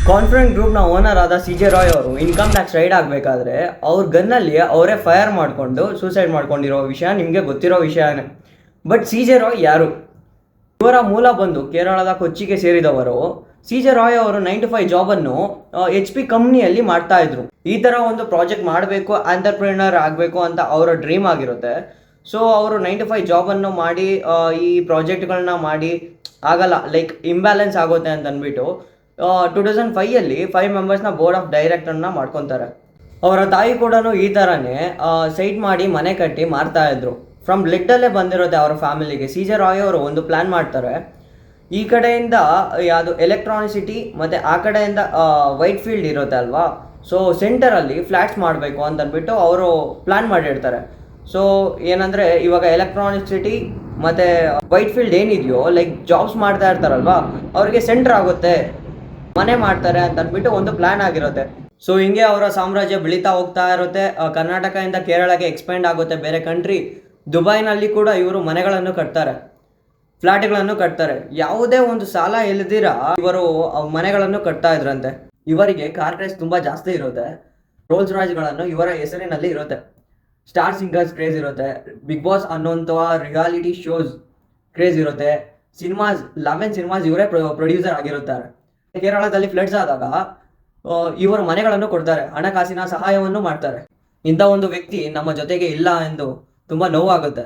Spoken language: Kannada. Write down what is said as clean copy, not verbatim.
ಕಾನ್ಫಿಡೆಂಟ್ ಗ್ರೂಪ್ನ ಓನರ್ ಆದ CJ ರಾಯ್ ಅವರು ಇನ್ಕಮ್ ಟ್ಯಾಕ್ಸ್ ರೈಡ್ ಆಗಬೇಕಾದ್ರೆ ಅವ್ರ ಗನ್ನಲ್ಲಿ ಅವರೇ ಫೈರ್ ಮಾಡಿಕೊಂಡು ಸೂಸೈಡ್ ಮಾಡ್ಕೊಂಡಿರೋ ವಿಷಯ ನಿಮಗೆ ಗೊತ್ತಿರೋ ವಿಷಯನೇ. ಬಟ್ CJ ರಾಯ್ ಯಾರು? ಇವರ ಮೂಲ ಬಂದು ಕೇರಳದ ಕೊಚ್ಚಿಗೆ ಸೇರಿದವರು. CJ ರಾಯ್ ಅವರು 9 to 5 ಜಾಬನ್ನು HP ಕಂಪ್ನಿಯಲ್ಲಿ ಮಾಡ್ತಾ ಇದ್ರು. ಈ ಥರ ಒಂದು ಪ್ರಾಜೆಕ್ಟ್ ಮಾಡಬೇಕು, ಆಂಟರ್ಪ್ರಿನರ್ ಆಗಬೇಕು ಅಂತ ಅವರ ಡ್ರೀಮ್ ಆಗಿರುತ್ತೆ. ಸೊ ಅವರು 9 to 5 ಜಾಬನ್ನು ಮಾಡಿ ಈ ಪ್ರಾಜೆಕ್ಟ್ಗಳನ್ನ ಮಾಡಿ ಆಗಲ್ಲ, ಲೈಕ್ ಇಂಬ್ಯಾಲೆನ್ಸ್ ಆಗುತ್ತೆ ಅಂತ ಅಂದ್ಬಿಟ್ಟು 2005 5 ಮೆಂಬರ್ಸ್ನ ಬೋರ್ಡ್ ಆಫ್ ಡೈರೆಕ್ಟರ್ನ ಮಾಡ್ಕೊತಾರೆ. ಅವರ ತಾಯಿ ಕೂಡ ಈ ಥರನೇ ಸೈಟ್ ಮಾಡಿ ಮನೆ ಕಟ್ಟಿ ಮಾರ್ತಾ ಇದ್ರು. ಫ್ರಮ್ ಬ್ಲಡ್ಡಲ್ಲೇ ಬಂದಿರುತ್ತೆ ಅವರ ಫ್ಯಾಮಿಲಿಗೆ. CJ ರಾಯ್ ಅವರು ಒಂದು ಪ್ಲ್ಯಾನ್ ಮಾಡ್ತಾರೆ. ಈ ಕಡೆಯಿಂದ ಯಾವುದು ಎಲೆಕ್ಟ್ರಾನಿಸಿಟಿ ಮತ್ತು ಆ ಕಡೆಯಿಂದ ವೈಟ್ ಫೀಲ್ಡ್ ಇರುತ್ತೆ ಅಲ್ವಾ, ಸೊ ಸೆಂಟರಲ್ಲಿ ಫ್ಲ್ಯಾಟ್ಸ್ ಮಾಡಬೇಕು ಅಂತಂದ್ಬಿಟ್ಟು ಅವರು ಪ್ಲ್ಯಾನ್ ಮಾಡಿರ್ತಾರೆ. ಸೊ ಏನಂದರೆ ಇವಾಗ ಎಲೆಕ್ಟ್ರಾನಿಸಿಟಿ ಮತ್ತು ವೈಟ್ ಫೀಲ್ಡ್ ಏನಿದೆಯೋ, ಲೈಕ್ ಜಾಬ್ಸ್ ಮಾಡ್ತಾ ಇರ್ತಾರಲ್ವಾ, ಅವ್ರಿಗೆ ಸೆಂಟರ್ ಆಗುತ್ತೆ, ಮನೆ ಮಾಡ್ತಾರೆ ಅಂತ ಅಂದ್ಬಿಟ್ಟು ಒಂದು ಪ್ಲ್ಯಾನ್ ಆಗಿರುತ್ತೆ. ಸೊ ಹಿಂಗೆ ಅವರ ಸಾಮ್ರಾಜ್ಯ ಬೆಳೀತಾ ಹೋಗ್ತಾ ಇರುತ್ತೆ. ಕರ್ನಾಟಕದಿಂದ ಕೇರಳಕ್ಕೆ ಎಕ್ಸ್ಪೆಂಡ್ ಆಗುತ್ತೆ, ಬೇರೆ ಕಂಟ್ರಿ ದುಬೈನಲ್ಲಿ ಕೂಡ ಇವರು ಮನೆಗಳನ್ನು ಕಟ್ತಾರೆ, ಫ್ಲ್ಯಾಟ್ಗಳನ್ನು ಕಟ್ತಾರೆ. ಯಾವುದೇ ಒಂದು ಸಾಲ ಇಲ್ಲದಿರ ಇವರು ಮನೆಗಳನ್ನು ಕಟ್ತಾ ಇದ್ರಂತೆ. ಇವರಿಗೆ ಕಾರ್ ರೇಸ್ ತುಂಬ ಜಾಸ್ತಿ ಇರುತ್ತೆ. ರೋಲ್ಸ್ ರಾಯ್ಸ್ಗಳನ್ನು ಇವರ ಹೆಸರಿನಲ್ಲಿ ಇರುತ್ತೆ. ಸ್ಟಾರ್ ಸಿಂಗರ್ಸ್ ಕ್ರೇಜ್ ಇರುತ್ತೆ. ಬಿಗ್ ಬಾಸ್ ಅನ್ನೋಂಥ ರಿಯಾಲಿಟಿ ಶೋಸ್ ಕ್ರೇಜ್ ಇರುತ್ತೆ. ಸಿನಿಮಾಸ್ 11 ಸಿನಿಮಾಸ್ ಇವರೇ ಪ್ರೊಡ್ಯೂಸರ್ ಆಗಿರುತ್ತಾರೆ. ಕೇರಳದಲ್ಲಿ ಫ್ಲಡ್ಸ್ ಆದಾಗ ಇವರು ಮನೆಗಳನ್ನು ಕೊಡ್ತಾರೆ, ಹಣಕಾಸಿನ ಸಹಾಯವನ್ನು ಮಾಡ್ತಾರೆ. ಇಂಥ ಒಂದು ವ್ಯಕ್ತಿ ನಮ್ಮ ಜೊತೆಗೆ ಇಲ್ಲ ಎಂದು ತುಂಬ ನೋವಾಗುತ್ತೆ.